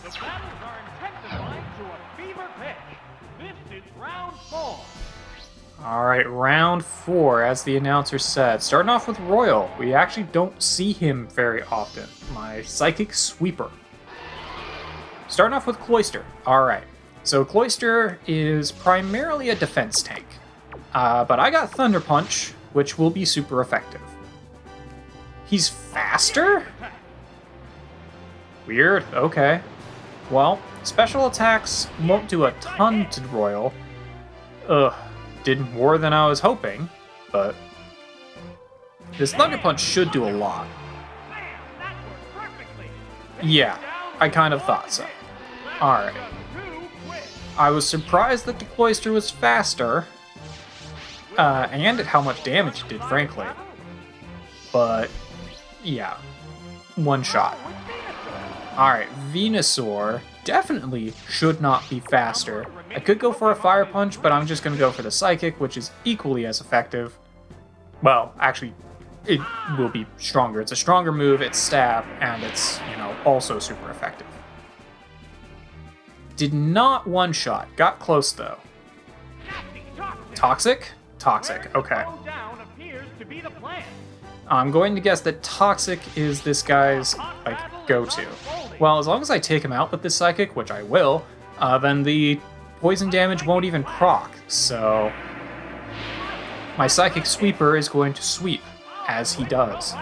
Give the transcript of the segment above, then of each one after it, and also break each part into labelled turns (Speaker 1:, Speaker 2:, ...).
Speaker 1: The battles are intensifying to a fever pitch. This is round 4.
Speaker 2: Alright, round 4, as the announcer said. Starting off with Royal. We actually don't see him very often. My Psychic Sweeper. Starting off with Cloyster. Alright, so Cloyster is primarily a defense tank. But I got Thunder Punch, which will be super effective. He's faster? Weird, okay. Well, special attacks won't do a ton to Royal. Did more than I was hoping, but this Thunder Punch should do a lot. Yeah, I kind of thought so. Alright. I was surprised that the Cloyster was faster, and at how much damage it did, frankly. But, yeah. One shot. Alright, Venusaur definitely should not be faster. I could go for a Fire Punch, but I'm just going to go for the Psychic, which is equally as effective. Well, actually, it will be stronger. It's a stronger move, it's stab, and it's, also super effective. Did not one-shot. Got close, though. Toxic? Toxic, okay. I'm going to guess that Toxic is this guy's, go-to. Well, as long as I take him out with this Psychic, which I will, then the poison damage won't even proc, so my Psychic Sweeper is going to sweep, as he does.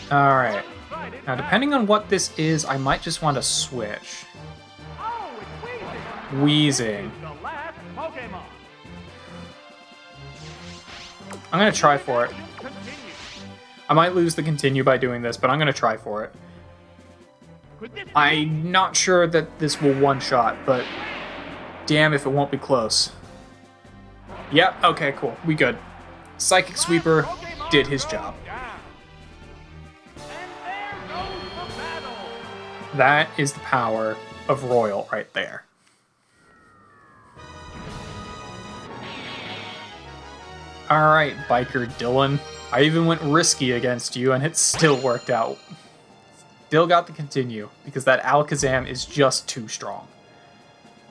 Speaker 2: Alright, now depending on what this is, I might just want to switch. Wheezing. I'm going to try for it. I might lose the continue by doing this, but I'm going to try for it. I'm not sure that this will one-shot, but damn if it won't be close. Yep, okay, cool. We good. Psychic Sweeper did his job. That is the power of Royal right there. Alright, Biker Dylan. I even went risky against you, and it still worked out. Still got the continue, because that Alakazam is just too strong.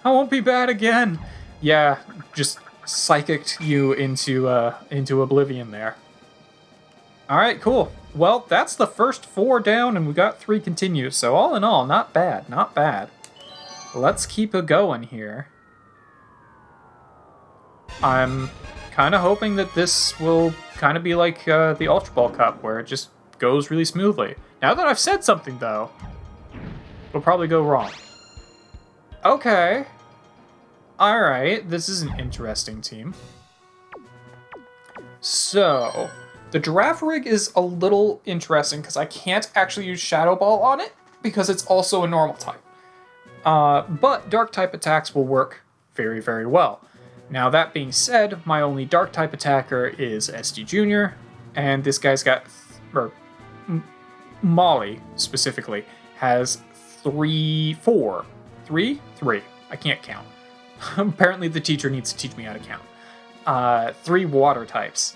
Speaker 2: I won't be bad again! Yeah, just psychicked you into oblivion there. Alright, cool. Well, that's the first 4 down, and we got 3 continues, so all in all, not bad, not bad. Let's keep it going here. I'm kind of hoping that this will kind of be like the Ultra Ball Cup, where it just goes really smoothly. Now that I've said something, though, it'll probably go wrong. Okay. Alright, this is an interesting team. So, the Giraffe Rig is a little interesting because I can't actually use Shadow Ball on it because it's also a normal type. But Dark type attacks will work very, very well. Now, that being said, my only Dark type attacker is SD Jr., and this guy's got, Molly specifically, has 3. I can't count. Apparently the teacher needs to teach me how to count. 3 water types.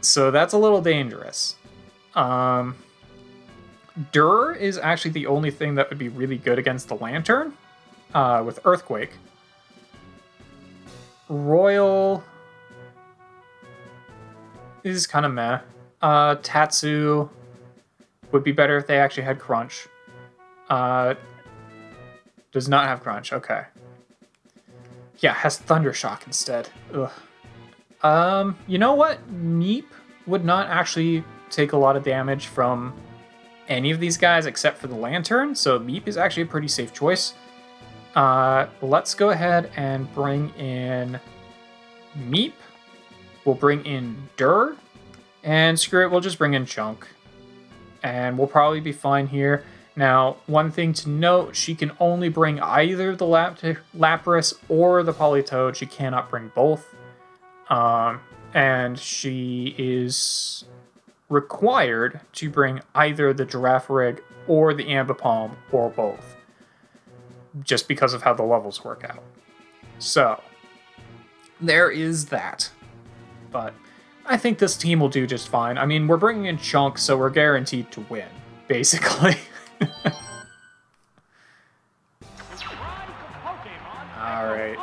Speaker 2: So that's a little dangerous. Durr is actually the only thing that would be really good against the Lantern, with Earthquake. Royal is kind of meh. Tatsu would be better if they actually had Crunch. Does not have Crunch, okay. Yeah, has Thundershock instead. Ugh. You know what? Meep would not actually take a lot of damage from any of these guys except for the Lantern, so Meep is actually a pretty safe choice. Let's go ahead and bring in Meep. We'll bring in Durr. And screw it, we'll just bring in Chunk. And we'll probably be fine here. Now, one thing to note, she can only bring either the Lapras or the Politoed. She cannot bring both. And she is required to bring either the Giraffe Rig or the Ambipom or both, just because of how the levels work out. So, there is that. But I think this team will do just fine. I mean, we're bringing in Chunk, so we're guaranteed to win, basically. Alright.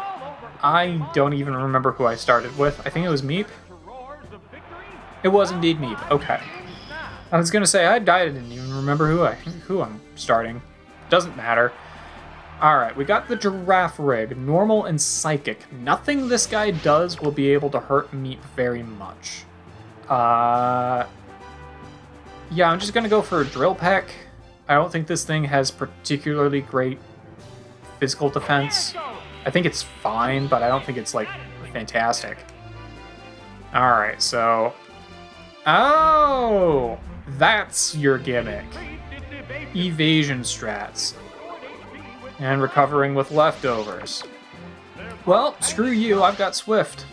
Speaker 2: I don't even remember who I started with. I think it was Meep. It was indeed Meep. Okay. I was gonna say, I didn't even remember who I'm starting. Doesn't matter. Alright, we got the Giraffe Rig, Normal and Psychic. Nothing this guy does will be able to hurt Meep very much. Yeah, I'm just gonna go for a Drill Peck. I don't think this thing has particularly great physical defense. I think it's fine, but I don't think it's, like, fantastic. Alright, so... Oh! That's your gimmick. Evasion strats. And recovering with leftovers. Well, screw you, I've got Swift.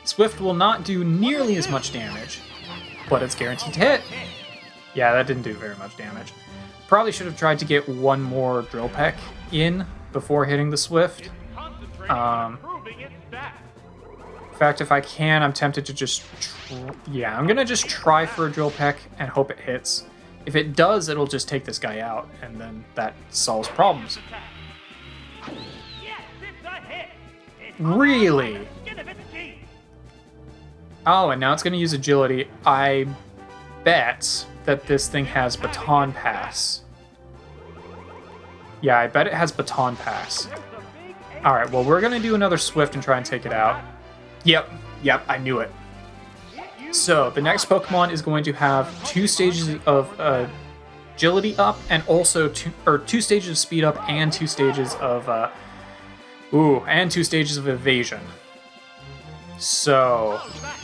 Speaker 2: Swift will not do nearly as much damage, but it's guaranteed to hit. Yeah, that didn't do very much damage. Probably should have tried to get one more Drill Peck in before hitting the Swift. In fact, if I can, I'm tempted to just... Yeah, I'm gonna just try for a Drill Peck and hope it hits. If it does, it'll just take this guy out, and then that solves problems. Really? Oh, and now it's going to use agility. I bet that this thing has Baton Pass. Yeah, I bet it has Baton Pass. Alright, well, we're going to do another Swift and try and take it out. Yep, I knew it. So, the next Pokemon is going to have 2 stages of agility up, and also 2 stages of speed up, and 2 stages of, and 2 stages of evasion. So,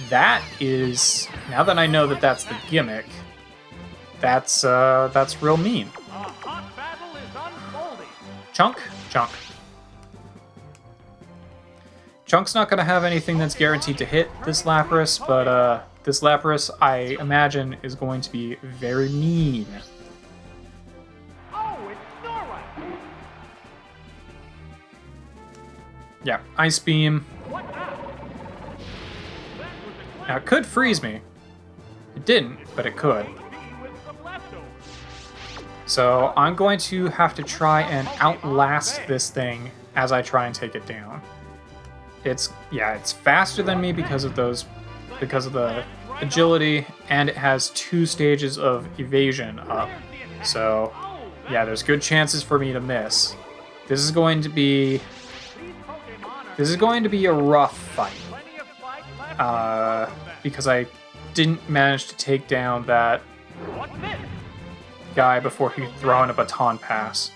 Speaker 2: that is, now that I know that that's the gimmick, that's real mean. Chunk? Chunk. Chunk's not going to have anything that's guaranteed to hit this Lapras, but this Lapras, I imagine, is going to be very mean. Yeah, Ice Beam. Now, it could freeze me. It didn't, but it could. So, I'm going to have to try and outlast this thing as I try and take it down. It's faster than me because of the agility, and it has 2 stages of evasion up. So, yeah, there's good chances for me to miss. This is going to be a rough fight. Because I didn't manage to take down that guy before he threw in a Baton Pass.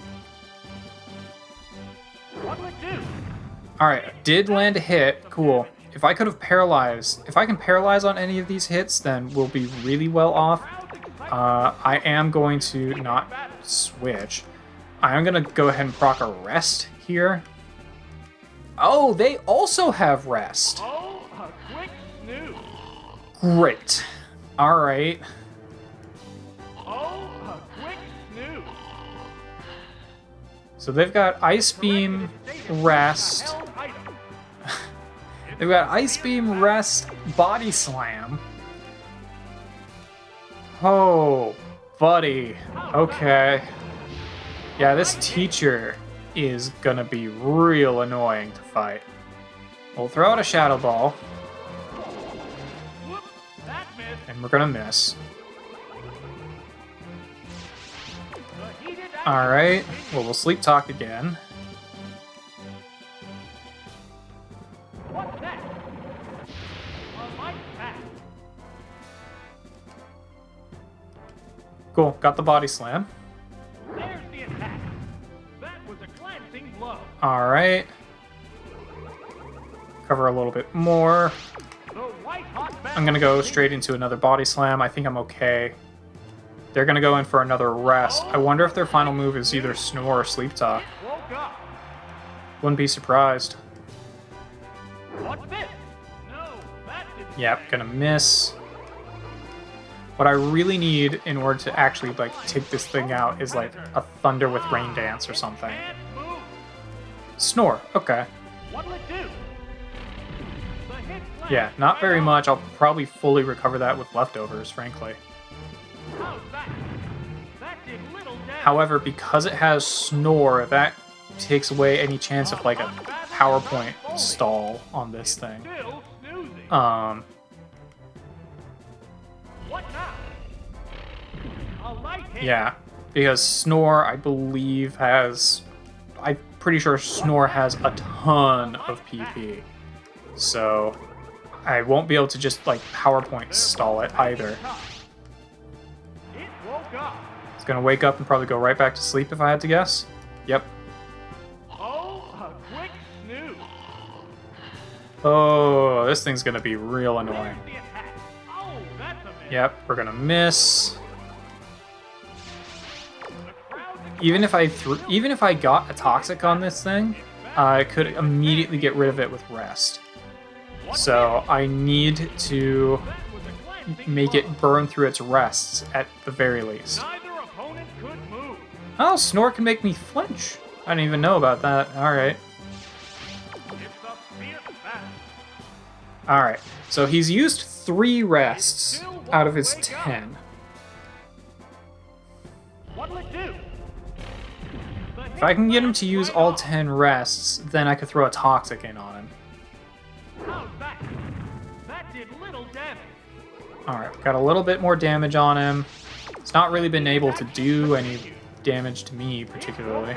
Speaker 2: Alright, did land a hit. Cool. If I can paralyze on any of these hits, then we'll be really well off. I am going to not switch. I am going to go ahead and proc a rest here. Oh, they also have rest. Great. Alright. So they've got Ice Beam, Rest. They've got Ice Beam, Rest, Body Slam. Oh, buddy. Okay. Yeah, this teacher is gonna be real annoying to fight. We'll throw out a Shadow Ball. And we're gonna miss. Alright, well, we'll Sleep Talk again. Cool, got the Body Slam. Alright. Cover a little bit more. I'm gonna go straight into another Body Slam. I think I'm okay. They're gonna go in for another Rest. I wonder if their final move is either Snore or Sleep Talk. Wouldn't be surprised. Yep, gonna miss. What I really need in order to actually, like, take this thing out is, like, a Thunder with Rain Dance or something.
Speaker 1: hit slam
Speaker 2: Yeah, not
Speaker 1: right
Speaker 2: very
Speaker 1: on.
Speaker 2: much. I'll probably fully recover that with leftovers, frankly.
Speaker 1: How's that? That did little damage.
Speaker 2: However, because it has Snore, that takes away any chance of like a PowerPoint stall on this thing.
Speaker 1: Still snoozing. What now? A light hit.
Speaker 2: Yeah, because Snore, I believe, has... I'm pretty sure Snore has a ton of PP. So I won't be able to just like PowerPoint stall it either.
Speaker 1: It woke up.
Speaker 2: It's gonna wake up and probably go right back to sleep if I had to guess. Yep.
Speaker 1: Oh, a quick snooze.
Speaker 2: Oh, this thing's gonna be real annoying.
Speaker 1: There's the attack. Oh, that's a miss.
Speaker 2: Yep, we're gonna miss.
Speaker 1: The crowd's
Speaker 2: Even if I got a toxic on this thing, I could immediately get rid of it with rest. So I need to
Speaker 1: that was a glancing
Speaker 2: make
Speaker 1: blow.
Speaker 2: it burn through its rests at the very least.
Speaker 1: Neither opponent could move.
Speaker 2: Oh, Snore can make me flinch. I didn't even know about that. Alright.
Speaker 1: It's a fierce battle.
Speaker 2: Alright. So he's used 3 rests out of his 10.
Speaker 1: What'll it do?
Speaker 2: If I can get him to use all 10 rests, then I could throw a toxic in on him.
Speaker 1: How's that? That did little damage.
Speaker 2: Alright, got a little bit more damage on him. It's not really been able to do any damage to me, particularly.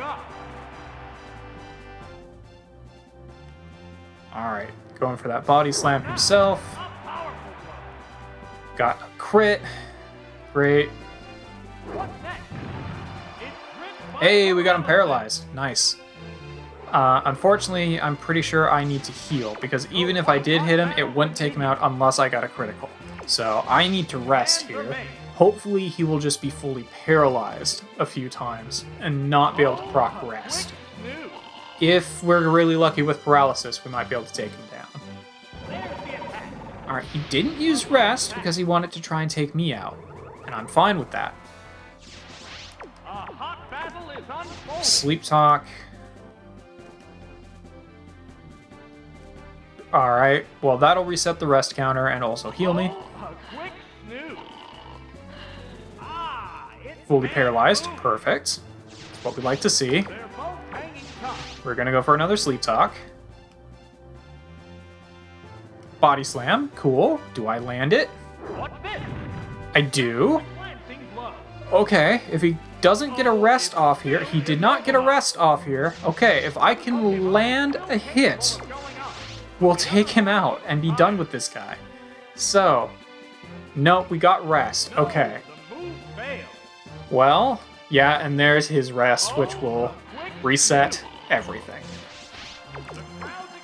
Speaker 2: Alright, going for that body slam himself.
Speaker 1: A powerful blow.
Speaker 2: Got a crit. Great.
Speaker 1: What's next? It's gripped by
Speaker 2: Hey, we got him paralyzed. Nice. Unfortunately, I'm pretty sure I need to heal, because even if I did hit him, it wouldn't take him out unless I got a critical. So I need to rest here. Hopefully he will just be fully paralyzed a few times and not be able to proc rest.
Speaker 1: Snooze.
Speaker 2: If we're really lucky with paralysis, we might be able to take him down.
Speaker 1: There's the attack.
Speaker 2: Alright, he didn't use rest because he wanted to try and take me out. And I'm fine with that.
Speaker 1: A hot battle is unfolding.
Speaker 2: Sleep talk. Alright, well that'll reset the rest counter and also heal me.
Speaker 1: Oh, a quick snooze. Ah, it's
Speaker 2: Fully
Speaker 1: been
Speaker 2: paralyzed.
Speaker 1: moved.
Speaker 2: Perfect. That's what we like to see.
Speaker 1: They're both hanging tough.
Speaker 2: We're gonna go for another sleep talk. Body slam. Cool. Do I land it?
Speaker 1: What's this?
Speaker 2: I do.
Speaker 1: Glancing blow.
Speaker 2: Okay, if he doesn't get a rest off here, he did not get a rest off here. Okay, if I can land a hit,
Speaker 1: What's going on?
Speaker 2: we'll take him out and be done with this guy. So, nope, we got rest. Okay.
Speaker 1: The move failed.
Speaker 2: Well, yeah, and there's his rest, which will reset everything.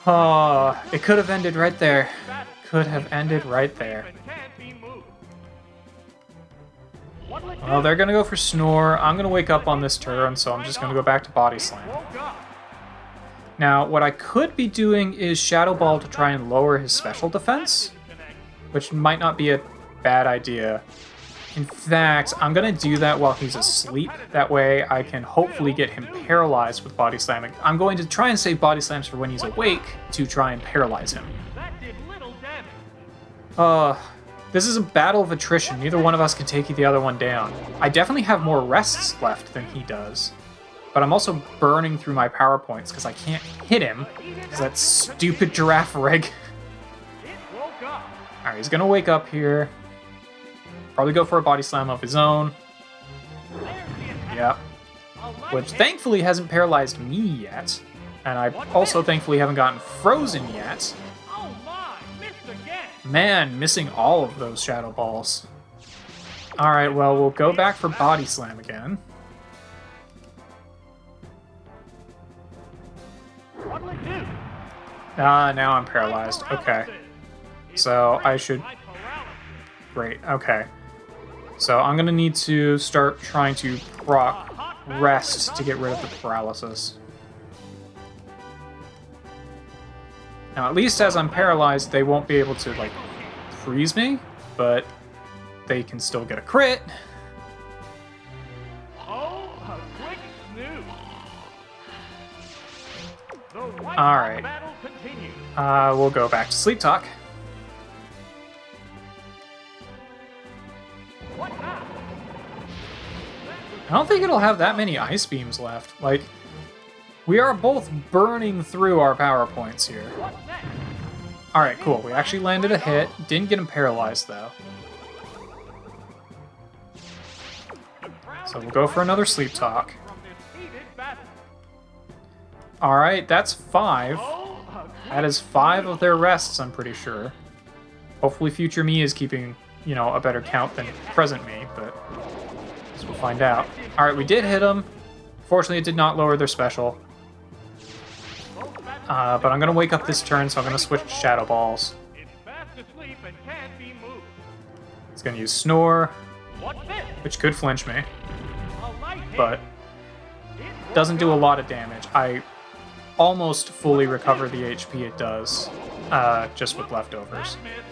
Speaker 2: Oh, it could have ended right there. Could have ended right there.
Speaker 1: It can't be moved. What'll it
Speaker 2: Well,
Speaker 1: do?
Speaker 2: they're gonna go for Snore. I'm gonna wake up on this turn, so I'm just gonna go back to Body Slam.
Speaker 1: Woke up.
Speaker 2: Now, what I could be doing is Shadow Ball to try and lower his special defense, which might not be a bad idea. In fact, I'm gonna do that while he's asleep. That way I can hopefully get him paralyzed with Body Slamming. I'm going to try and save Body Slams for when he's awake to try and paralyze him.
Speaker 1: That did little damage.
Speaker 2: This is a battle of attrition. Neither one of us can take the other one down. I definitely have more rests left than he does. But I'm also burning through my power points because I can't hit him because that stupid giraffe rig.
Speaker 1: It woke up.
Speaker 2: Alright, he's gonna wake up here. Probably go for a Body Slam of his own.
Speaker 1: There's the attack.
Speaker 2: Yep.
Speaker 1: A light
Speaker 2: Which
Speaker 1: hit.
Speaker 2: thankfully hasn't paralyzed me yet. And I also thankfully haven't gotten frozen yet.
Speaker 1: Oh my, missed again.
Speaker 2: Man, missing all of those Shadow Balls. Alright, well, we'll go back for Body Slam again.
Speaker 1: What'll it do?
Speaker 2: Ah, now I'm paralyzed. Okay. So I should...
Speaker 1: My paralysis.
Speaker 2: Great, okay. So I'm gonna need to start trying to proc rest to get rid of the paralysis. Now, at least as I'm paralyzed, they won't be able to, like, freeze me, but they can still get a crit.
Speaker 1: Oh, a quick snooze. The white
Speaker 2: All right.
Speaker 1: battle continues.
Speaker 2: We'll go back to Sleep Talk.
Speaker 1: What now?
Speaker 2: I don't think it'll have that many ice beams left. Like, we are both burning through our power points here.
Speaker 1: What's next?
Speaker 2: Alright, cool. We actually landed a hit. Didn't get him paralyzed, though. So we'll go for another sleep talk.
Speaker 1: From this heated battle.
Speaker 2: Alright, that's 5.
Speaker 1: Oh,
Speaker 2: That is 5 of their rests, I'm pretty sure. Hopefully future me is keeping, you know, a better count than present me, but I guess we'll find out. Alright, we did hit them. Fortunately, it did not lower their special. But I'm going to wake up this turn, so I'm going to switch to Shadow Balls.
Speaker 1: it's fast asleep and can't be moved.
Speaker 2: It's going to use Snore,
Speaker 1: What's this?
Speaker 2: which could flinch me,
Speaker 1: A light hit.
Speaker 2: but
Speaker 1: It
Speaker 2: doesn't do a lot of damage. I almost fully recover the HP it does, just with leftovers.
Speaker 1: that missed.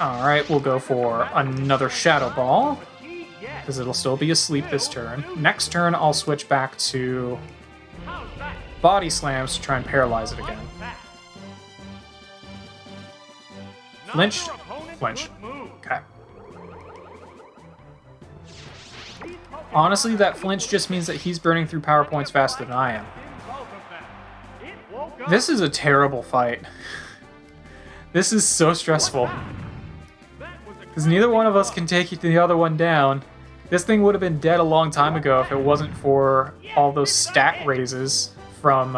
Speaker 2: Alright, we'll go for another Shadow Ball,
Speaker 1: Fatigue yet.
Speaker 2: because it'll still be asleep this turn. Next turn, I'll switch back to
Speaker 1: How's that?
Speaker 2: Body Slams to try and paralyze it again.
Speaker 1: Like that.
Speaker 2: Flinched?
Speaker 1: Neither opponent
Speaker 2: Flinched.
Speaker 1: could move.
Speaker 2: Okay.
Speaker 1: These Pokemon
Speaker 2: Honestly, that flinch just means that he's burning through power points faster than I am.
Speaker 1: in both of them. It woke up.
Speaker 2: This is a terrible fight. This is so stressful,
Speaker 1: That was a
Speaker 2: because neither one of us can take the other one down. This thing would have been dead a long time ago if it wasn't for all those stat raises from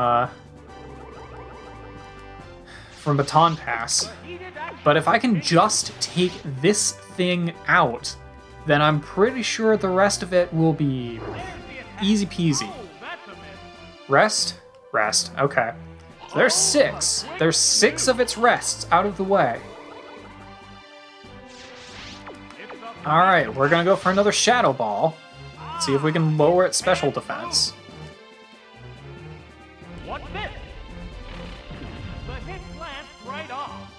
Speaker 2: Baton Pass.
Speaker 1: heated action.
Speaker 2: But if I can just take this thing out, then I'm pretty sure the rest of it will be easy peasy.
Speaker 1: Oh, that's a miss.
Speaker 2: Rest? Rest. Okay. So there's 6. There's 6 of its rests out of the way.
Speaker 1: It's up.
Speaker 2: Alright, we're gonna go for another Shadow Ball. See if we can lower its special defense.
Speaker 1: What's this? The hit glanced right off.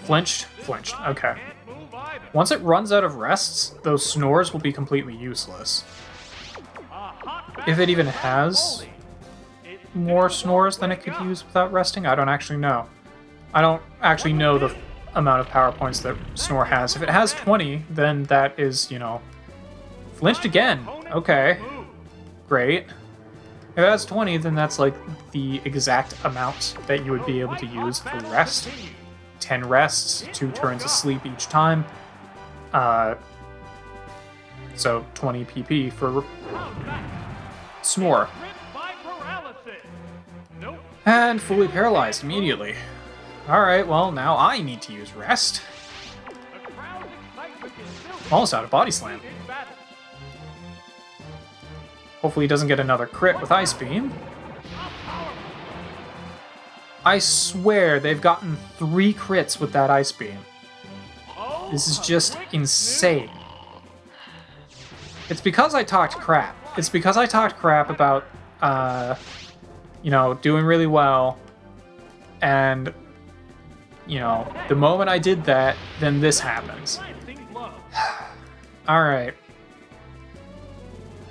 Speaker 2: Flinched? Flinched. Okay.
Speaker 1: Can't move either.
Speaker 2: Once it runs out of rests, those snores will be completely useless.
Speaker 1: A hot
Speaker 2: If it even
Speaker 1: back
Speaker 2: has
Speaker 1: rolling. It
Speaker 2: more
Speaker 1: still
Speaker 2: snores than it
Speaker 1: won't
Speaker 2: could
Speaker 1: wake up.
Speaker 2: use without resting, I don't actually know. I don't actually know the amount of power points that Snore has. If it has 20, then that is, you know, flinched again. Okay,
Speaker 1: Move.
Speaker 2: great. If it has 20, then that's like the exact amount that you would be able to use for rest. 10 rests, 2 turns of sleep each time. So 20 PP for
Speaker 1: How's that?
Speaker 2: Snore.
Speaker 1: Gripped by paralysis. Nope.
Speaker 2: And fully paralyzed immediately. Alright, well, now I need to use rest.
Speaker 1: The crowd's excitement is building.
Speaker 2: Almost out of Body Slam.
Speaker 1: In battle.
Speaker 2: Hopefully he doesn't get another crit with Ice Beam.
Speaker 1: How powerful.
Speaker 2: I swear they've gotten 3 crits with that Ice Beam.
Speaker 1: Oh,
Speaker 2: This is
Speaker 1: a
Speaker 2: just
Speaker 1: quick
Speaker 2: insane. It's because I talked crap. It's because I talked crap about, you know, doing really well. And, you know, the moment I did that, then this happens.
Speaker 1: glancing blow.
Speaker 2: Alright.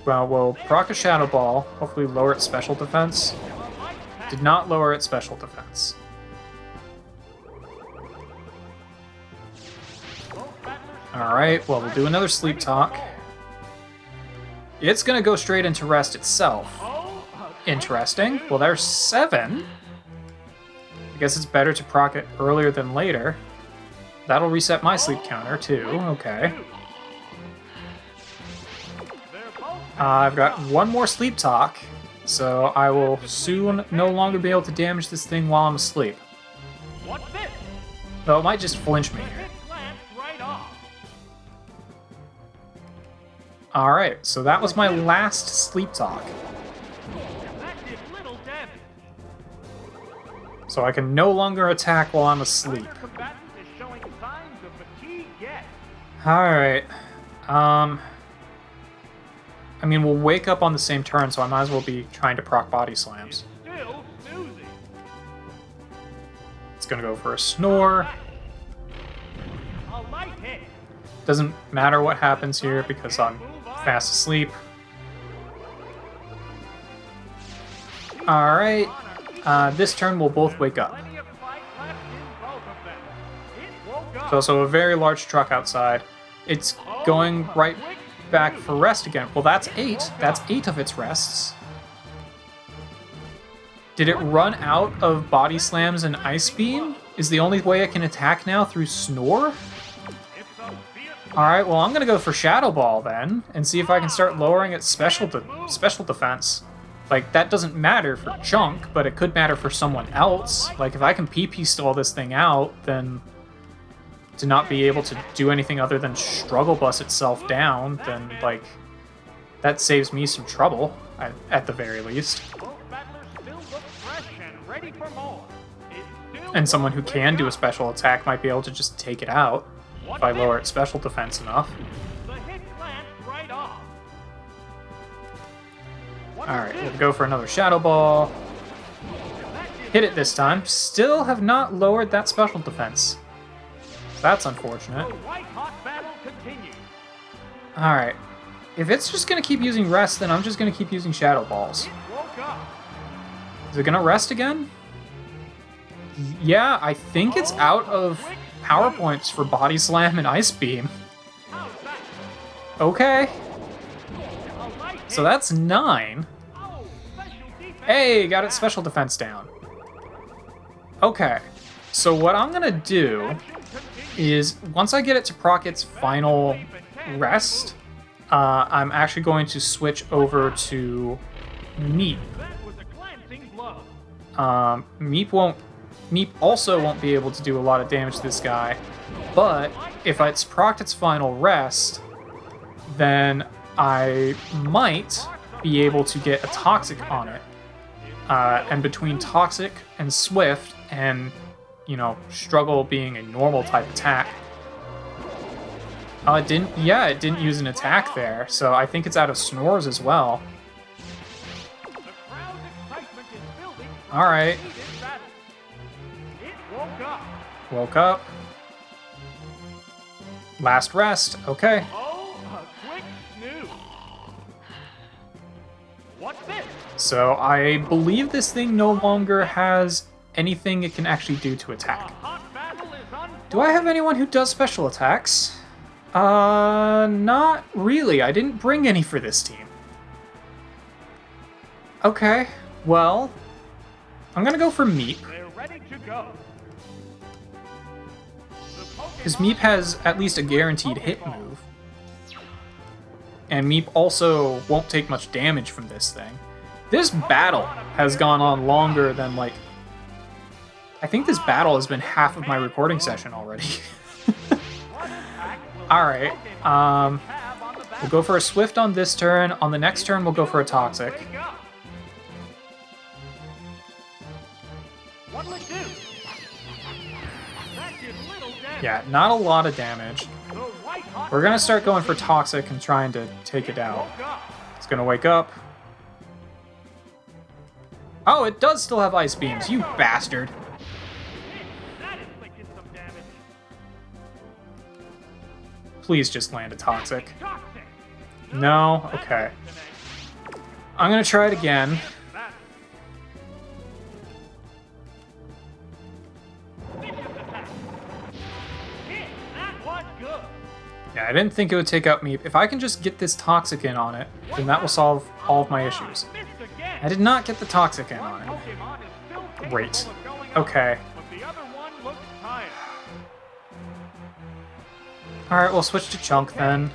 Speaker 2: Well, we'll proc a Shadow Ball, hopefully lower its special defense.
Speaker 1: A light pack.
Speaker 2: Did not lower its special defense.
Speaker 1: Both battlers
Speaker 2: Alright, well, we'll do another Sleep Talk. It's gonna go straight into rest itself.
Speaker 1: Oh, a
Speaker 2: Interesting. Well, there's 7. I guess it's better to proc it earlier than later. That'll reset my sleep counter, too. Okay.
Speaker 1: They're both
Speaker 2: I've got one more Sleep Talk, so I will soon no longer be able to damage this thing while I'm asleep.
Speaker 1: What's this?
Speaker 2: Though it might just flinch me
Speaker 1: The
Speaker 2: here.
Speaker 1: hit glanced right off.
Speaker 2: Alright, so that was my last Sleep Talk.
Speaker 1: That did little damage.
Speaker 2: So I can no longer attack while I'm asleep.
Speaker 1: Neither combatant is showing signs of fatigue yet.
Speaker 2: Alright. I mean, we'll wake up on the same turn, so I might as well be trying to proc Body Slams.
Speaker 1: Still snoozing.
Speaker 2: It's gonna go for a Snore.
Speaker 1: A light hit.
Speaker 2: Doesn't matter what happens here because I'm fast asleep. Alright. This turn we'll both wake up.
Speaker 1: Plenty of fight left in both of them. It
Speaker 2: There's also a very large truck outside. It's going right back for rest again. Well, that's 8. That's 8 of its rests. Did it run out of body slams and ice beam? Is the only way I can attack now through snore? Alright, well I'm gonna go for Shadow Ball then, and see if I can start lowering its special defense. Like, that doesn't matter for Chunk, but it could matter for someone else. Like, if I can PP stall this thing out, then to not be able to do anything other than struggle bus itself down, then, like, that saves me some trouble, at the very least. And someone who can do a special attack might be able to just take it out if I lower its special defense enough. Alright, we'll go for another Shadow Ball. Hit it this time. Still have not lowered that special defense. That's unfortunate. Alright. If it's just going to keep using rest, then I'm just going to keep using Shadow Balls. Is it going to rest again? Yeah, I think it's out of power points for Body Slam and Ice Beam. Okay. So that's 9. Hey, got its special defense down. Okay. So what I'm going to do is, once I get it to proc its final rest, I'm actually going to switch over to Meep. Meep also won't be able to do a lot of damage to this guy, but if it's procced its final rest, then I might be able to get a Toxic on it. And between Toxic and Swift and, you know, Struggle being a normal type attack. It didn't use an attack there, so I think it's out of Snores as well. Alright. Woke up. Last rest, okay. So I believe this thing no longer has anything it can actually do to attack. Do I have anyone who does special attacks? Not really. I didn't bring any for this team. Okay, well, I'm gonna go for Meep. Because Meep has at least a guaranteed hit move. And Meep also won't take much damage from this thing. This battle has gone on longer than, like... I think this battle has been half of my recording session already. Alright, we'll go for a Swift on this turn. On the next turn, we'll go for a Toxic. Yeah, not a lot of damage. We're gonna start going for Toxic and trying to take it out. It's gonna wake up. Oh, it does still have Ice Beams, you bastard. Please just land a Toxic. No? Okay. I'm gonna try it again. Yeah, I didn't think it would take out Meep. If I can just get this Toxic in on it, then that will solve all of my issues. I did not get the Toxic in on it. Great. Okay. Alright, we'll switch to Chunk then.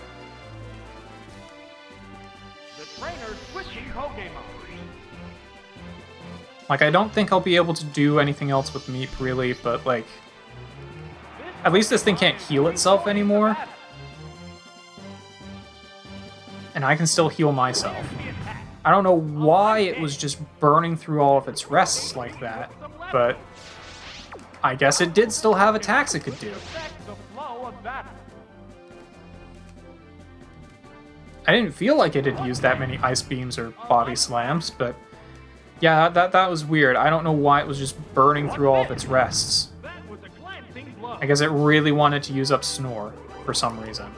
Speaker 2: Like, I don't think I'll be able to do anything else with Meep, really, but, like... At least this thing can't heal itself anymore. And I can still heal myself. I don't know why it was just burning through all of its rests like that, but I guess it did still have attacks it could do. I didn't feel like it had used that many Ice Beams or Body Slams, but yeah, that was weird. I don't know why it was just burning through all of its rests. I guess it really wanted to use up Snore for some reason.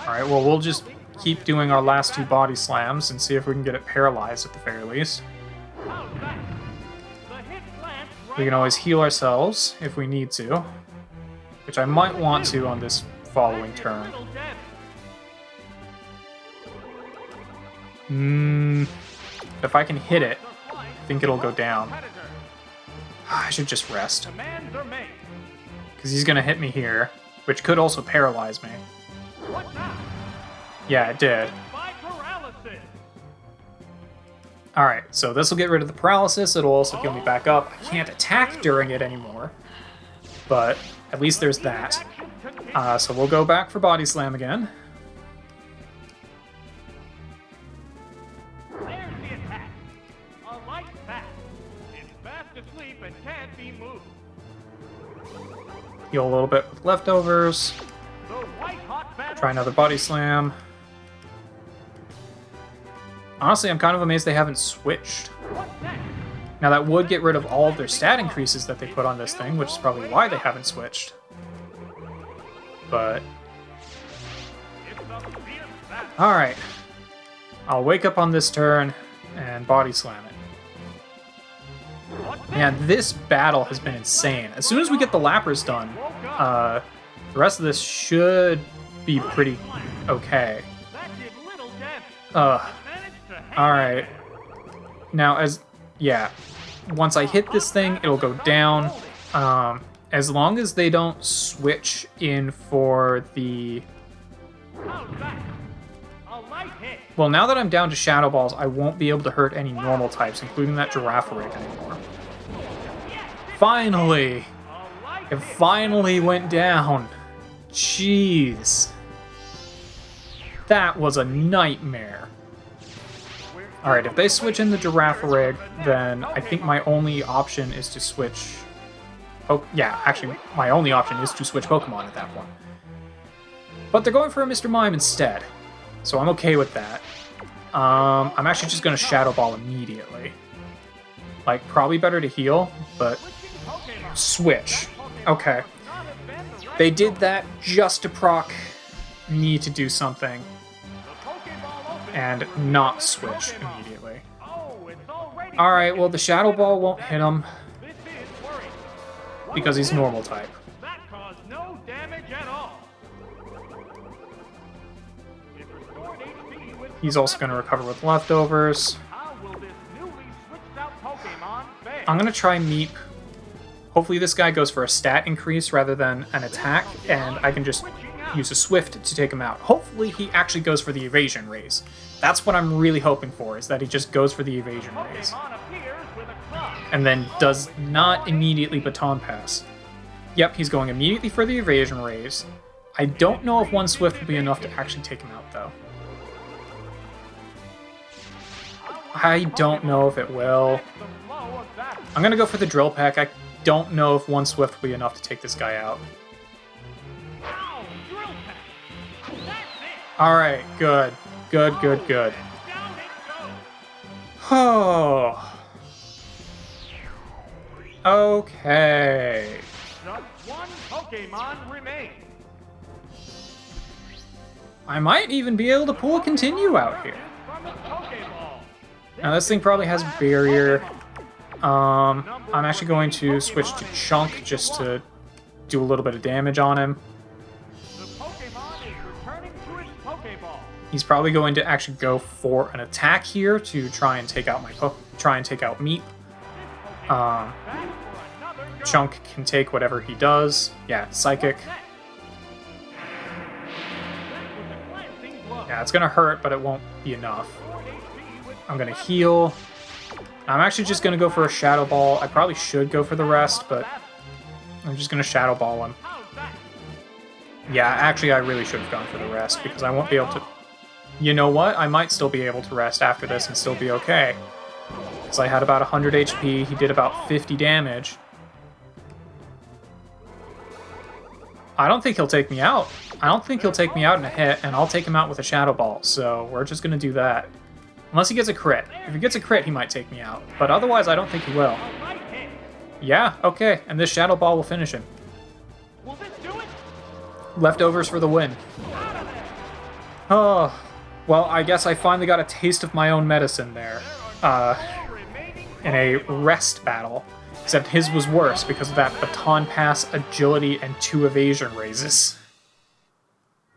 Speaker 2: Alright, well, we'll just keep doing our last 2 Body Slams and see if we can get it paralyzed at the very least. We can always heal ourselves if we need to, which I might want to on this following turn. If I can hit it, I think it'll go down. I should just rest. Because he's going to hit me here, which could also paralyze me. Yeah, it did. Alright, so this will get rid of the paralysis. It'll also heal me back up. I can't attack during it anymore, but at least there's that. So we'll go back for Body Slam again.
Speaker 1: There's the attack. A light fast. It's fast asleep and can't be moved.
Speaker 2: Heal a little bit with leftovers.
Speaker 1: The white hot battle.
Speaker 2: Try another Body Slam. Honestly, I'm kind of amazed they haven't switched. Now that would get rid of all of their stat increases that they put on this thing, which is probably why they haven't switched. But... alright. I'll wake up on this turn and Body Slam it. Man, this battle has been insane. As soon as we get the lappers done, the rest of this should be pretty okay. Alright. Now, once I hit this thing, it'll go down. As long as they don't switch in for the... well, now that I'm down to Shadow Balls, I won't be able to hurt any normal types, including that Girafarig anymore. Finally! It finally went down. Jeez. That was a nightmare. Alright, if they switch in the Girafarig, then I think my only option is to switch... actually, my only option is to switch Pokemon at that point. But they're going for a Mr. Mime instead, so I'm okay with that. I'm actually just going to Shadow Ball immediately. Like, probably better to heal, but... switch. Okay. They did that just to proc me to do something. And not switch immediately. Alright, well the Shadow Ball won't hit him because he's normal type. He's also going to recover with leftovers. I'm going to try Meep. Hopefully this guy goes for a stat increase rather than an attack, and I can just use a Swift to take him out. Hopefully he actually goes for the Evasion Raise. That's what I'm really hoping for, is that he just goes for the Evasion Raise. And then does not immediately Baton Pass. Yep, he's going immediately for the Evasion Raise. I don't know if one Swift will be enough to actually take him out, though. I don't know if it will. I'm gonna go for the Drill Peck. I don't know if one Swift will be enough to take this guy out. Alright, good. Good. Oh. Okay.
Speaker 1: Just one Pokemon remains.
Speaker 2: I might even be able to pull a Continue out here. Now this thing probably has Barrier. I'm actually going to switch to Chunk just to do a little bit of damage on him. He's probably going to actually go for an attack here to try and take out Meep. Chunk can take whatever he does. Yeah, Psychic. Yeah, it's gonna hurt, but it won't be enough. I'm gonna heal. I'm actually just gonna go for a Shadow Ball. I probably should go for the rest, but I'm just gonna Shadow Ball him. Yeah, actually I really should have gone for the rest because I won't be able to... You know what? I might still be able to rest after this and still be okay. Because I had about 100 HP, he did about 50 damage. I don't think he'll take me out. I don't think he'll take me out in a hit, and I'll take him out with a Shadow Ball, so we're just gonna do that. Unless he gets a crit. If he gets a crit, he might take me out. But otherwise, I don't think he will. Yeah, okay, and this Shadow Ball will finish him. Leftovers for the win. Oh, well, I guess I finally got a taste of my own medicine there. in a rest battle, except his was worse because of that baton pass, agility, and 2 evasion raises.